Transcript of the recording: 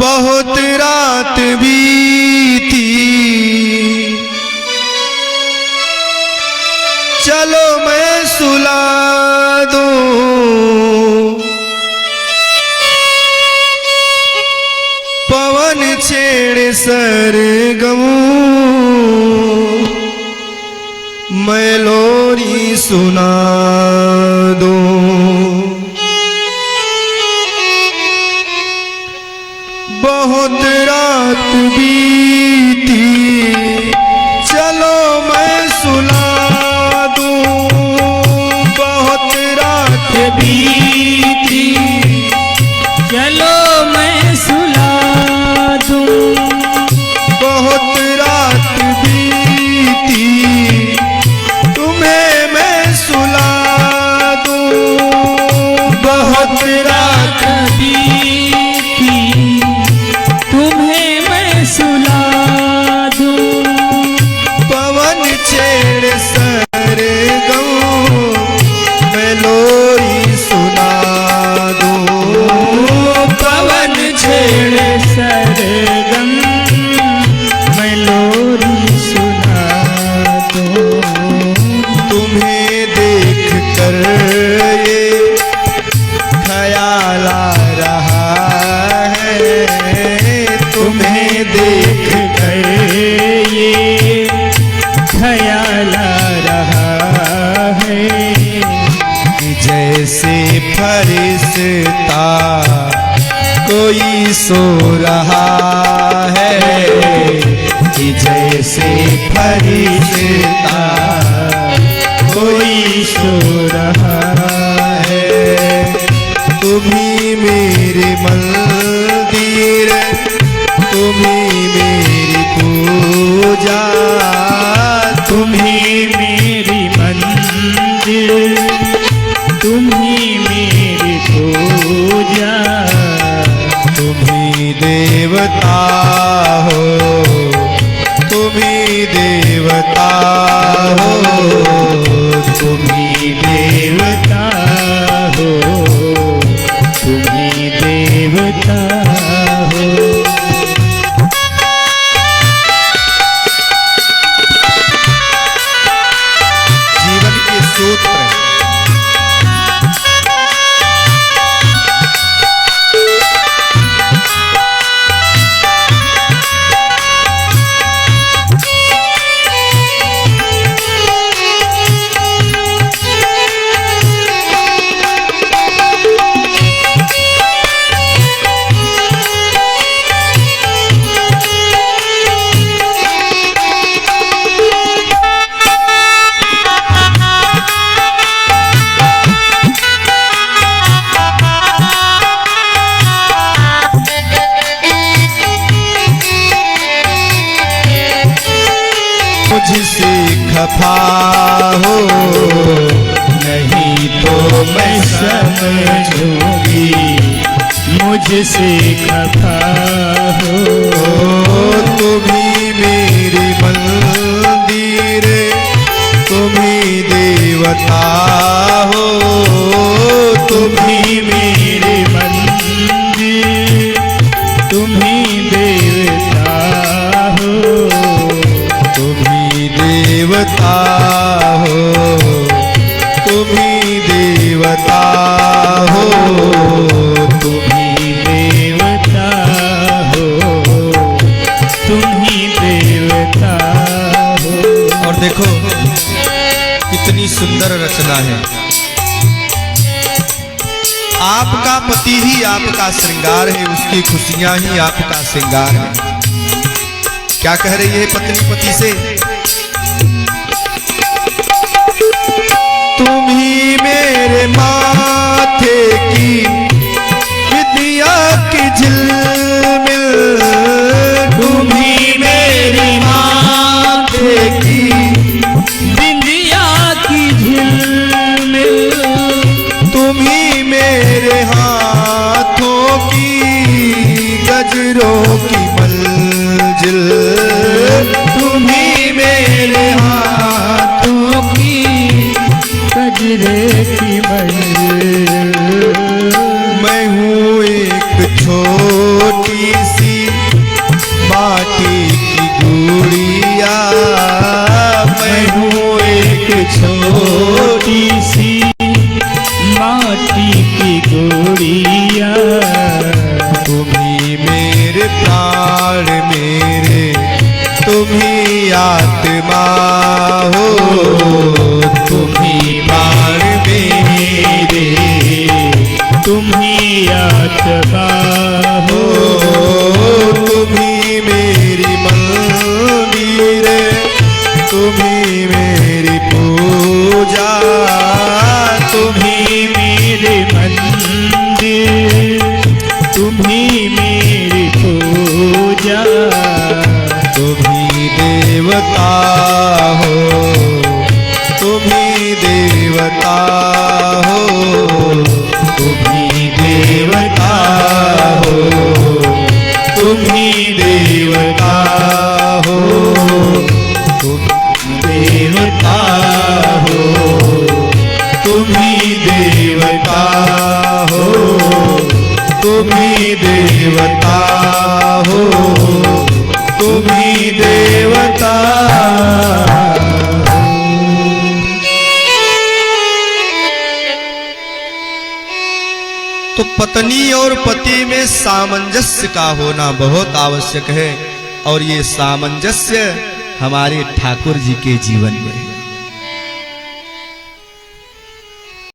बहुत रात बीती, चलो मैं सुला दूं। पवन छेड़ सरगम, मैं लोरी सुना दूं। बहुत रात बीती, चलो मैं सुला दूं। बहुत रात बीती, चलो मैं सुला दूं। बहुत रात बीती, तुम्हें मैं सुला दूं। बहुत रात बीती, तुम्हें मैं सुला दूं। पवन छेड़ सरगम, मैं लोरी सुना दूं। पवन छेड़ सरगम, मैं लोरी सुना दूं। तुम्हें देख कर ये ख्याल आ रहा है। तुम्हें देख कर ये ख्याल आ रहा है। जैसे फरिश्ता कोई सो रहा है। कि जैसे फरिश्ता कोई सो रहा है। तुम्ही मेरे मंदिर, तुम्ही मेरी पूजा। तुम्ही मेरी मंदिर, तुम्ही मेरी पूजा। तुम्ही देवता हो, तुम्ही देवता हो। तुम्ही देवता हो, तुम्ही देवता हो। जीवन के सूत्र मुझसे खफा हो, नहीं तो मैं समझूंगी। मुझसे खफा हो, तुम्ही मेरी मंदिर, तुम्ही देवता हो। तुम्ही मेरी मंदिर, तुम्ही देवता हो। तुम्ही देवता हो, तुम्ही देवता हो। तुम्ही देवता हो, तुम्ही देवता हो। और देखो कितनी सुंदर रचना है। आपका पति ही आपका श्रृंगार है, उसकी खुशियां ही आपका श्रृंगार है। क्या कह रही है पत्नी पति से? तुम ही मेरे माथे की विद्या की झिलमिल। तुम ही मेरी माथे की बिंदिया की झिलमिल। तुम ही मेरे हाथों की गजरों की मंजिल। तुम ही मेरे हाथों की गजरे की मंजिल। मैं हूँ एक छोटी माटी की गोरिया, तुम्ही मेरे प्राण मेरे, तुम्ही आत्मा हो, तुम्ही प्राण मेरे, तुम्ही आत्मा हो, तुम्ही मेरी मंदिर, तुम्ही मेरी पूजा, तुम्ही मेरे मंदिर, तुम्ही मेरी पूजा, तुम्ही देवता हो, तुम्ही देवता हो, तुम्ही देवता हो, तुम्ही देवता हो, देवता हो, तुम्ही देवता हो, तुम्ही देवता हो, तुम्ही देवता। तो पत्नी और पति में सामंजस्य का होना बहुत आवश्यक है, और ये सामंजस्य हमारे ठाकुर जी के जीवन में है।